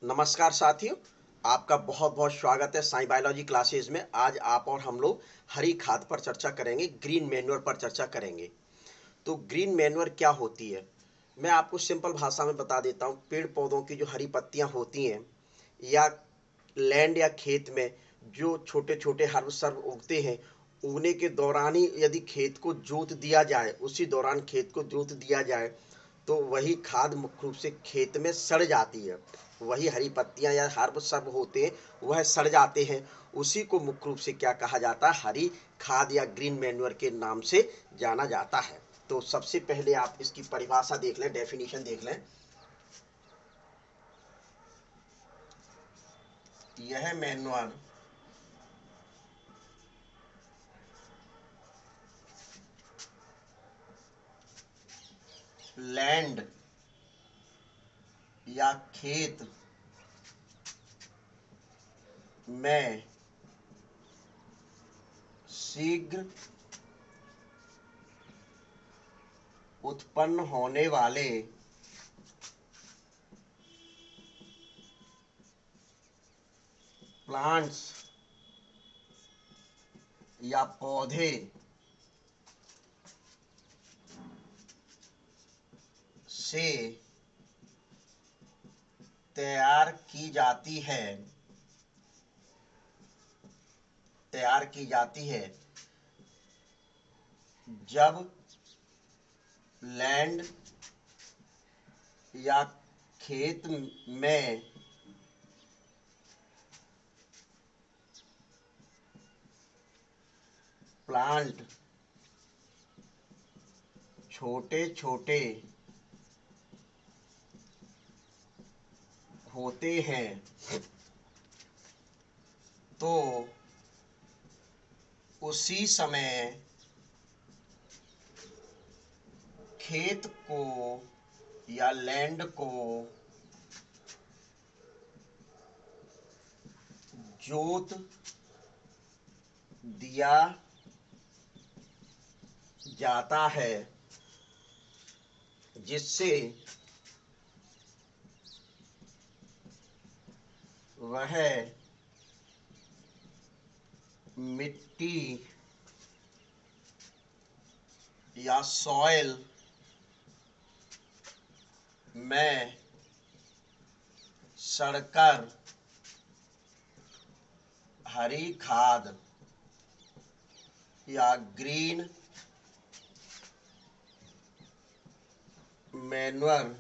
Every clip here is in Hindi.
नमस्कार साथियों, आपका बहुत बहुत स्वागत है साई बायोलॉजी क्लासेज में। आज आप और हम लोग हरी खाद पर चर्चा करेंगे, ग्रीन मैन्योर पर चर्चा करेंगे। तो ग्रीन मैन्योर क्या होती है, मैं आपको सिंपल भाषा में बता देता हूँ। पेड़ पौधों की जो हरी पत्तियाँ होती हैं या लैंड या खेत में जो छोटे छोटे हर्ब सर्ब उगते हैं, उगने के दौरान ही यदि खेत को जोत दिया जाए, उसी दौरान खेत को जोत दिया जाए, तो वही खाद मुख्य रूप से खेत में सड़ जाती है। वही हरी पत्तियां या हर्ब सब होते हैं, वह सड़ जाते हैं। उसी को मुख्य रूप से क्या कहा जाता है, हरी खाद या ग्रीन मैन्योर के नाम से जाना जाता है। तो सबसे पहले आप इसकी परिभाषा देख लें, डेफिनेशन देख लें। यह मैन्योर लैंड या खेत में शीघ्र उत्पन्न होने वाले प्लांट्स या पौधे से तैयार की जाती है, तैयार की जाती है जब लैंड या खेत में प्लांट छोटे छोटे होते हैं। तो उसी समय खेत को या लैंड को जोत दिया जाता है, जिससे वह मिट्टी या सॉइल में सड़कर हरी खाद या ग्रीन मैन्योर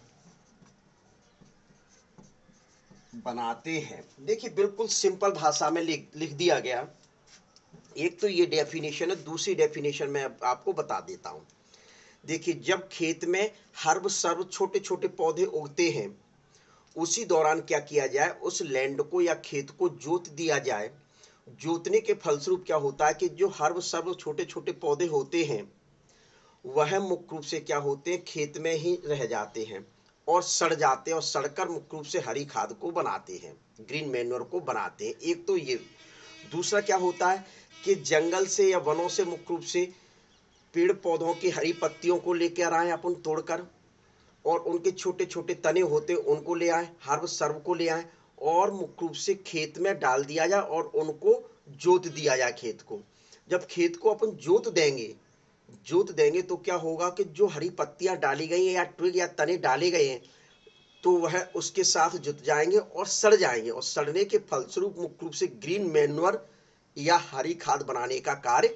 बनाते हैं। देखिए, बिल्कुल सिंपल भाषा में लिख दिया गया। एक तो ये डेफिनेशन है, दूसरी डेफिनेशन मैं अब आपको बता देता हूँ। देखिए, जब खेत में हर्ब सर्ब छोटे छोटे पौधे उगते हैं, उसी दौरान क्या किया जाए, उस लैंड को या खेत को जोत दिया जाए। जोतने के फलस्वरूप क्या होता है कि जो हर्ब सर्ब छोटे छोटे पौधे होते हैं, वह मुख्य रूप से क्या होते हैं, खेत में ही रह जाते हैं और सड़ जाते हैं, और सड़कर मुख्य रूप से हरी खाद को बनाते हैं, ग्रीन मैन्योर को बनाते हैं। एक तो ये। दूसरा क्या होता है कि जंगल से या वनों से मुख्य रूप से पेड़ पौधों की हरी पत्तियों को लेकर आए अपन तोड़कर, और उनके छोटे छोटे तने होते उनको ले आए, हर्ब सर्ब को ले आए, और मुख्य रूप से खेत में डाल दिया जाए और उनको जोत दिया जाए खेत को। जब खेत को अपन जोत देंगे तो क्या होगा कि जो हरी पत्तियां डाली गई हैं या ट्विग या तने डाले गए हैं, तो वह उसके साथ जुट जाएंगे और सड़ जाएंगे, और सड़ने के फलस्वरूप मुख्य रूप से ग्रीन मैन्योर या हरी खाद बनाने का कार्य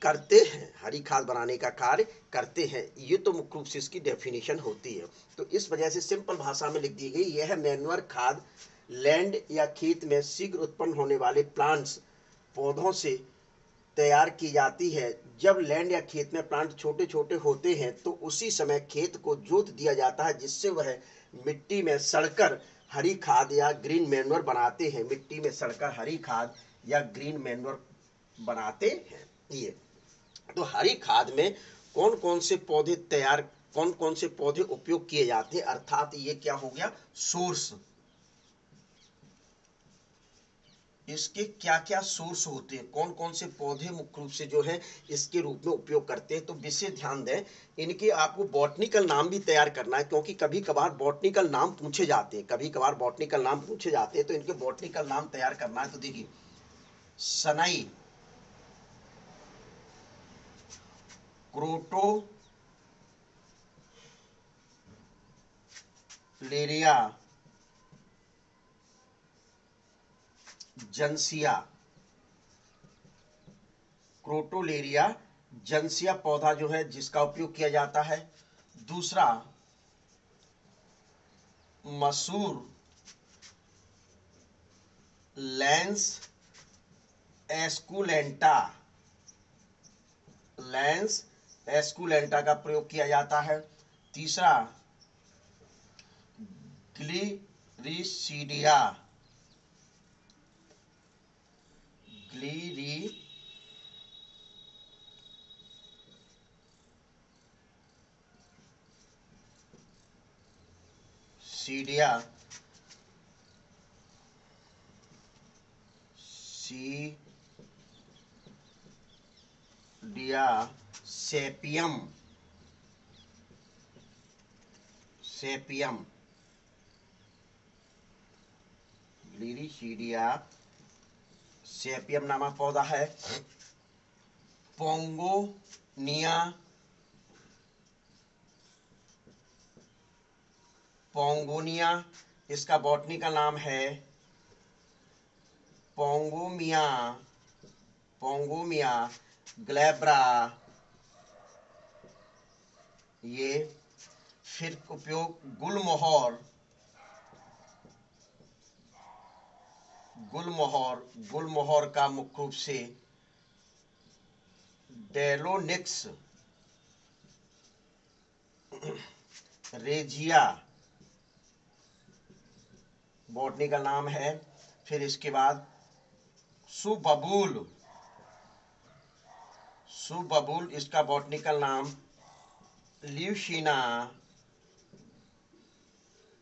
करते हैं, हरी खाद बनाने का कार्य करते हैं। ये तो मुख्य रूप से इसकी डेफिनेशन होती है। तो इस वजह से सिंपल भाषा में लिख दी गई, यह मैन्योर खाद लैंड या खेत में शीघ्र उत्पन्न होने वाले प्लांट्स पौधों से तैयार की जाती है। जब लैंड या खेत में प्लांट छोटे छोटे होते हैं, तो उसी समय खेत को जोत दिया जाता है, जिससे वह मिट्टी में सड़कर हरी खाद या ग्रीन मैन्योर बनाते हैं। मिट्टी में सड़कर हरी खाद या ग्रीन मैन्योर बनाते हैं। ये तो हरी खाद में कौन कौन से पौधे तैयार, कौन कौन से पौधे उपयोग किए जाते हैं, अर्थात ये क्या हो गया, सोर्स। इसके क्या क्या सोर्स होते हैं, कौन कौन से पौधे मुख्य रूप से जो है इसके रूप में उपयोग करते हैं, तो विशेष ध्यान दें। इनके आपको बॉटनिकल नाम भी तैयार करना है, क्योंकि कभी कभार बॉटनिकल नाम पूछे जाते हैं, कभी कभार बॉटनिकल नाम पूछे जाते हैं, तो इनके बॉटनिकल नाम तैयार करना है। तो देखिए, सनई, क्रोटोलेरिया जनसिया, क्रोटोलेरिया जनसिया पौधा जो है जिसका उपयोग किया जाता है। दूसरा, मसूर लेंस एस्कुलेंटा, लेंस एस्कुलेंटा का प्रयोग किया जाता है। तीसरा, ग्लिरिसीडिया, ग्लिरिसीडिया सीडिया सेपियम, सेपियम, ग्लिरिसीडिया सेपियम नामक पौधा है। पोंगोनिया, पोंगोनिया इसका बॉटनी का नाम है पोंगोमिया, पोंगोमिया ग्लैब्रा। ये फिर उपयोग गुलमोहर, गुलमोहर, गुलमोहर का मुख्य रूप से डेलोनिक्स रेजिया बॉटनी का नाम है। फिर इसके बाद सुबबूल, सुबबूल इसका बॉटनिकल नाम ल्यूशीना,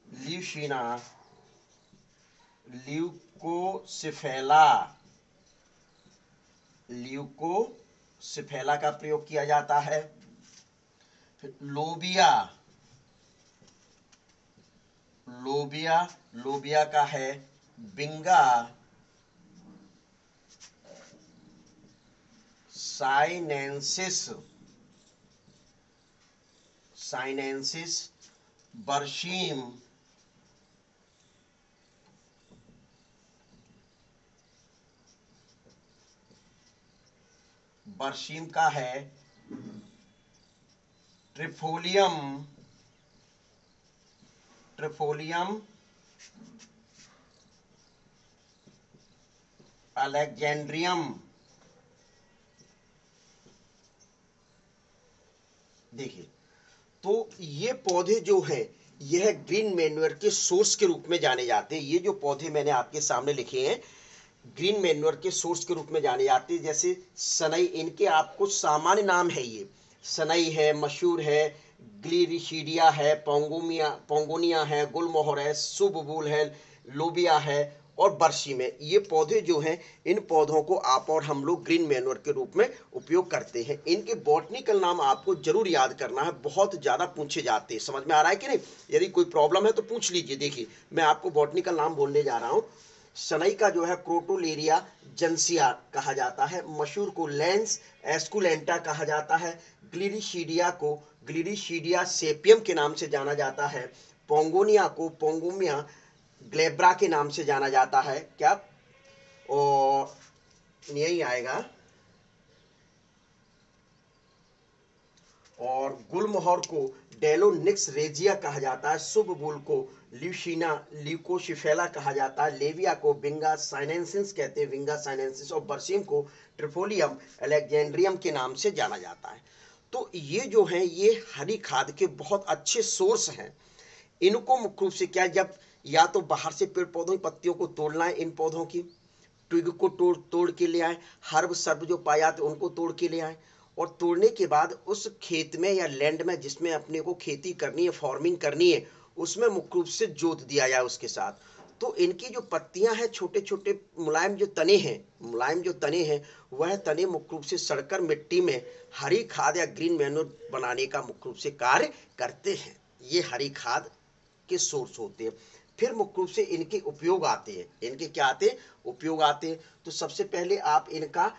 ल्यूशीना ल्यूकोसिफेला, ल्यूकोसिफेला का प्रयोग किया जाता है। फिर लोबिया, लोबिया, लोबिया का है बिंगा साइनेंसिस, साइनेंसिस बरशीम, बरशीम का है ट्रिफोलियम, ट्रिफोलियम अलेक्जेंड्रियम। देखिए, तो ये पौधे जो हैं यह ग्रीन मैन्योर के सोर्स के रूप में जाने जाते हैं। ये जो पौधे मैंने आपके सामने लिखे हैं ग्रीन मैन्योर के सोर्स के रूप में जाने जाते हैं। जैसे सनई, इनके आपको सामान्य नाम है, ये सनई है, मशहूर है, ग्लिरिसीडिया है, पोंगोनिया है, गुलमोहर है, सुबबूल है, लोबिया है और बरसी में। ये पौधे जो हैं इन पौधों को आप और हम लोग ग्रीन मैन्योर के रूप में उपयोग करते हैं। इनके बॉटनिकल नाम आपको जरूर याद करना है, बहुत ज़्यादा पूछे जाते हैं। समझ में आ रहा है कि नहीं? यदि कोई प्रॉब्लम है तो पूछ लीजिए। देखिए, मैं आपको बॉटनिकल नाम बोलने जा रहा हूँ। सनई का जो है क्रोटोलेरिया जनसिया कहा जाता है, मशहूर को लेंस एस्कुलेंटा कहा जाता है, ग्लिरिसीडिया को ग्लिरिसीडिया सेपियम के नाम से जाना जाता है, पोंगोनिया को पोंगोमिया ग्लेब्रा के नाम से जाना जाता है। क्या? और यही आएगा। और गुलमोहर को डेलोनिक्स रेजिया कहा जाता है, सुबबूल को ल्यूशीना ल्यूकोसिफेला कहा जाता है, लेविया को विंगा साइनेंसिस कहते हैं, विंगा साइनेंसिस, और बरसीम को ट्रिफोलियम अलेक्जेंड्रियम के नाम से जाना जाता है। तो ये जो हैं ये हरी खाद के बहुत अच्छे सोर्स हैं। इनको मुख्य रूप से क्या, जब या तो बाहर से पेड़ पौधों की पत्तियों को तोड़ना है, इन पौधों की ट्विग को तोड़ तोड़ के ले आए, हर्ब सर्ब जो पाए जाते उनको तोड़ के ले आए, और तोड़ने के बाद उस खेत में या लैंड में जिसमें अपने को खेती करनी है, फार्मिंग करनी है, उसमें मुख्य रूप से जोत दिया जाए उसके साथ। तो इनकी जो पत्तियां हैं, छोटे छोटे मुलायम जो तने हैं, मुलायम जो तने हैं, वह तने मुख्य रूप से सड़कर मिट्टी में हरी खाद या ग्रीन मैन्योर बनाने का मुख्य रूप से कार्य करते हैं। ये हरी खाद के सोर्स होते हैं। फिर मुख्य रूप से इनके उपयोग आते हैं। इनके क्या आते हैं? उपयोग आते हैं। तो सबसे पहले आप इनका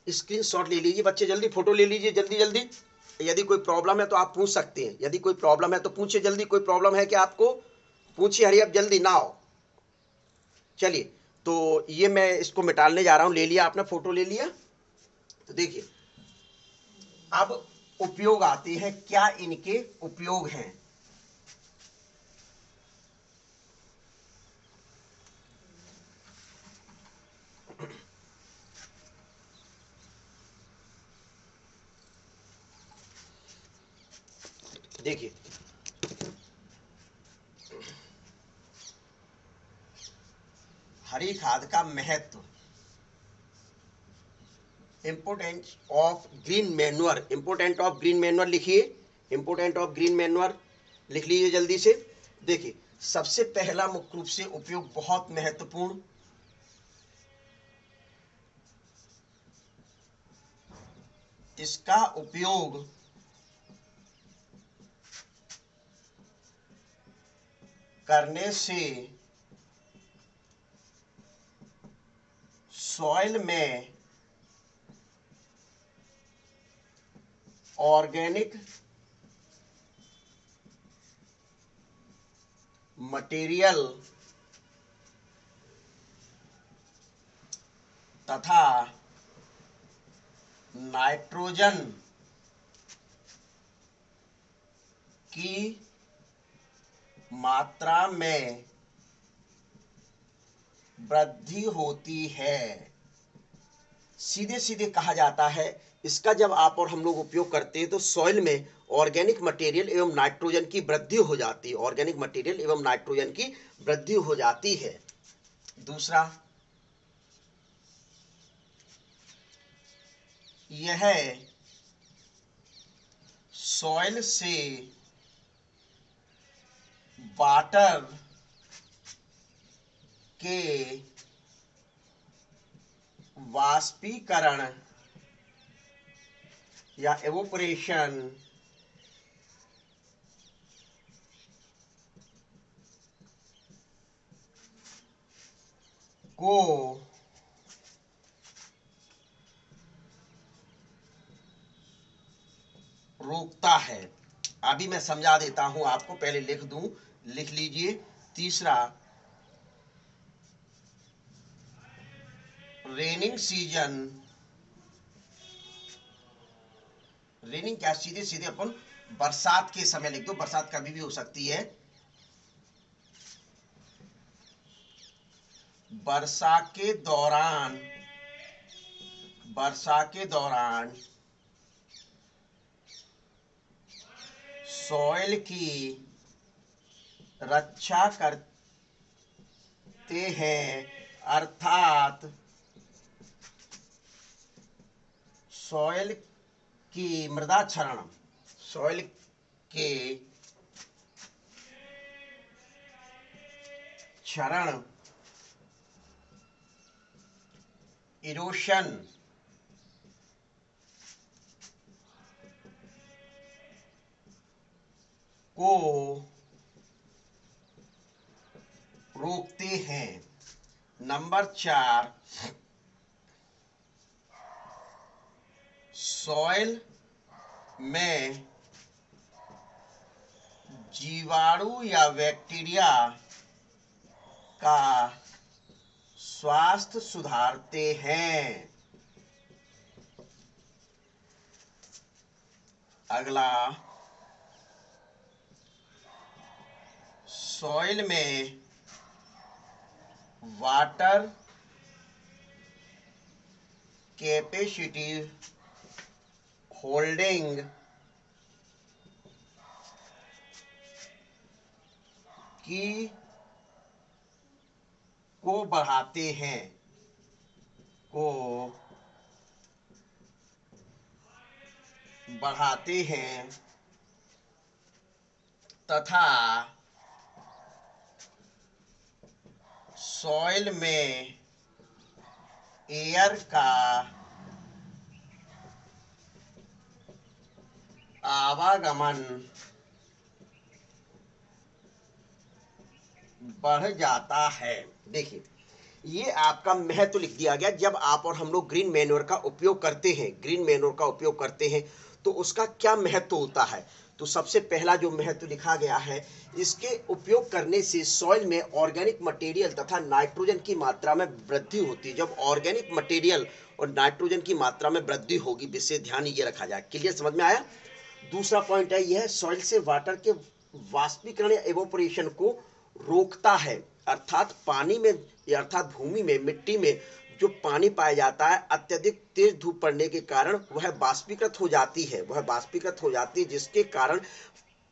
स्क्रीनशॉट ले लीजिए बच्चे, जल्दी फोटो ले लीजिए, जल्दी जल्दी। यदि कोई प्रॉब्लम है तो आप पूछ सकते हैं, यदि कोई प्रॉब्लम है तो पूछिए जल्दी। कोई प्रॉब्लम है क्या आपको? पूछिए, हरी अब जल्दी ना हो। चलिए, तो ये मैं इसको मिटाने जा रहा हूं। ले लिया आपने, फोटो ले लिया? तो देखिए, अब उपयोग आते हैं। क्या इनके उपयोग हैं? देखिए, हरी खाद का महत्व, importance of green manure. Important of green manure लिखिए, इंपोर्टेंट ऑफ ग्रीन मैन्योर लिख लीजिए जल्दी से। देखिए, सबसे पहला मुख्य रूप से उपयोग बहुत महत्वपूर्ण, इसका उपयोग करने से सॉइल में ऑर्गेनिक मटेरियल तथा नाइट्रोजन की मात्रा में वृद्धि होती है। सीधे सीधे कहा जाता है, इसका जब आप और हम लोग उपयोग करते हैं तो सॉइल में ऑर्गेनिक मटेरियल एवं नाइट्रोजन की वृद्धि हो जाती है। ऑर्गेनिक मटेरियल एवं नाइट्रोजन की वृद्धि हो जाती है। दूसरा, यह सॉइल से वाटर के वाष्पीकरण या एवोपरेशन को रोकता है। अभी मैं समझा देता हूं आपको, पहले लिख दूं, लिख लीजिए। तीसरा, रेनिंग सीजन, रेनिंग क्या, सीधे सीधे अपन बरसात के समय लिख दो, बरसात कभी भी हो सकती है। वर्षा के दौरान, वर्षा के दौरान सॉइल की रक्षा करते हैं, अर्थात सॉइल की मृदा क्षरण, सॉइल के क्षरण, इरोशन को रोकते हैं। नंबर 4, सॉइल में जीवाणु या बैक्टीरिया का स्वास्थ्य सुधारते हैं। अगला, सॉइल में वाटर कैपेसिटी होल्डिंग की को बढ़ाते हैं, को बढ़ाते हैं तथा सॉइल में एयर का आवागमन बढ़ जाता है। देखिए, ये आपका महत्व लिख दिया गया। जब आप और हम लोग ग्रीन मैन्योर का उपयोग करते हैं, ग्रीन मैन्योर का उपयोग करते हैं तो उसका क्या महत्व होता है। तो सबसे पहला जो महत्व लिखा गया है, इसके उपयोग करने से सॉइल में ऑर्गेनिक मटेरियल तथा नाइट्रोजन की मात्रा में वृद्धि होती है। जब ऑर्गेनिक मटेरियल और नाइट्रोजन की मात्रा में वृद्धि होगी, विशेष ध्यान ये रखा जाए। क्लियर, समझ में आया। दूसरा पॉइंट है, यह सॉइल से वाटर के वाष्पीकरण या एवोपोरेशन को रोकता है। अर्थात पानी में, अर्थात भूमि में, मिट्टी में जो पानी पाया जाता है, अत्यधिक तेज धूप पड़ने के कारण वह वाष्पीकृत हो जाती है,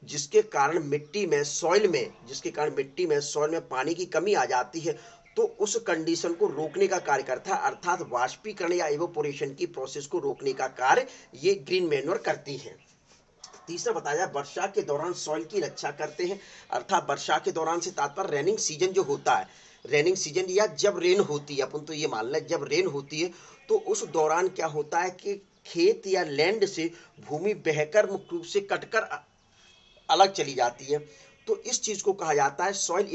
जिसके कारण मिट्टी में, सॉइल में पानी की कमी आ जाती है। तो उस कंडीशन को रोकने का कार्य करता है, अर्थात वाष्पीकरण या एवोपोरेशन की प्रोसेस को रोकने का कार्य ये ग्रीन मैन्योर करती है। तीसरा बताया, वर्षा के दौरान सॉइल की रक्षा करते हैं। अर्थात वर्षा के दौरान से तात्पर्य रेनिंग सीजन जो होता है, रेनिंग सीजन या जब रेन होती है, अपन तो ये मान लें जब रेन होती है तो उस दौरान क्या होता है कि खेत या लैंड से भूमि बहकर मुख्य रूप से कटकर अलग चली जाती है। तो इस चीज को कहा जाता है सॉइल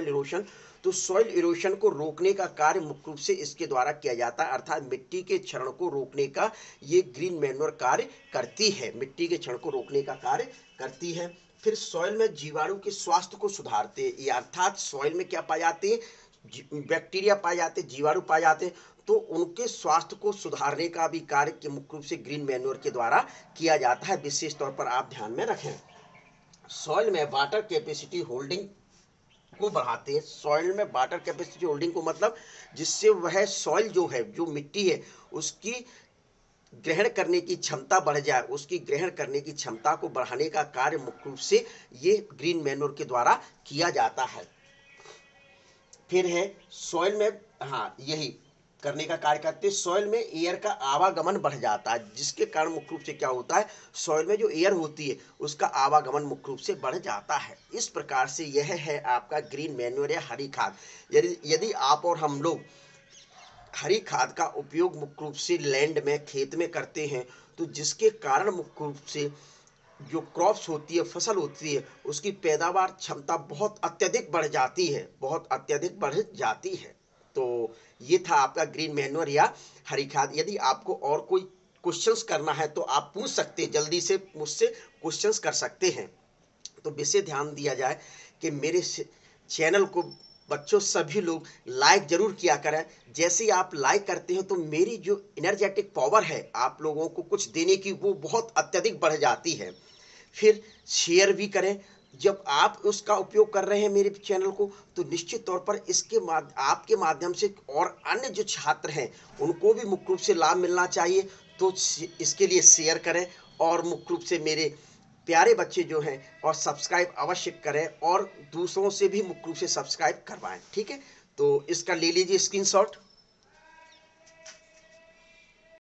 इरोशन, तो सॉइल इरोशन को रोकने का कार्य मुख्य रूप से इसके द्वारा किया जाता है, अर्थात मिट्टी के क्षरण को रोकने का ये ग्रीन मैन्योर कार्य करती है। फिर सॉइल में जीवाणु के स्वास्थ्य को सुधारते हैं, ये अर्थात सॉइल में क्या पाए जाते हैं, बैक्टीरिया पाए जाते हैं, जीवाणु पाए जाते हैं, तो उनके स्वास्थ्य को सुधारने का भी कार्य मुख्य रूप से ग्रीन मैन्योर के द्वारा किया जाता है। विशेष तौर पर आप ध्यान में रखें। सॉइल में वाटर कैपेसिटी होल्डिंग को बढ़ाते हैं। सॉइल में वाटर कैपेसिटी होल्डिंग को मतलब जिससे वह सॉइल जो है, जो मिट्टी है, उसकी ग्रहण करने की क्षमता बढ़ जाए, उसकी ग्रहण करने की क्षमता को बढ़ाने का कार्य मुख्य रूप से ये ग्रीन मैन्योर के द्वारा किया जाता है। फिर है सॉइल में, हाँ, यही करने का कार्य करते हैं। सॉइल में एयर का आवागमन बढ़ जाता है, जिसके कारण मुख्य रूप से क्या होता है, सॉइल में जो एयर होती है उसका आवागमन मुख्य रूप से बढ़ जाता है। इस प्रकार से यह है आपका ग्रीन मैन्योर या हरी खाद। यदि आप और हम लोग हरी खाद का उपयोग मुख्य रूप से लैंड में, खेत में करते हैं, तो जिसके कारण मुख्य रूप से जो क्रॉप्स होती है, फसल होती है, उसकी पैदावार क्षमता बहुत अत्यधिक बढ़ जाती है। तो ये था आपका ग्रीन मैन्योर या हरी खाद। यदि आपको और कोई क्वेश्चंस करना है तो आप पूछ सकते हैं, जल्दी से मुझसे क्वेश्चंस कर सकते हैं। तो विशेष ध्यान दिया जाए कि मेरे चैनल को बच्चों सभी लोग लाइक जरूर किया करें। जैसे ही आप लाइक करते हैं तो मेरी जो एनर्जेटिक पावर है आप लोगों को कुछ देने की, वो बहुत अत्यधिक बढ़ जाती है। फिर शेयर भी करें। जब आप उसका उपयोग कर रहे हैं मेरे चैनल को, तो निश्चित तौर पर आपके माध्यम से और अन्य जो छात्र हैं उनको भी मुख्य रूप से लाभ मिलना चाहिए। तो इसके लिए शेयर करें और मुख्य रूप से मेरे प्यारे बच्चे जो हैं और सब्सक्राइब अवश्य करें और दूसरों से भी मुख्य रूप से सब्सक्राइब करवाएं। ठीक है, तो इसका ले लीजिए स्क्रीनशॉट।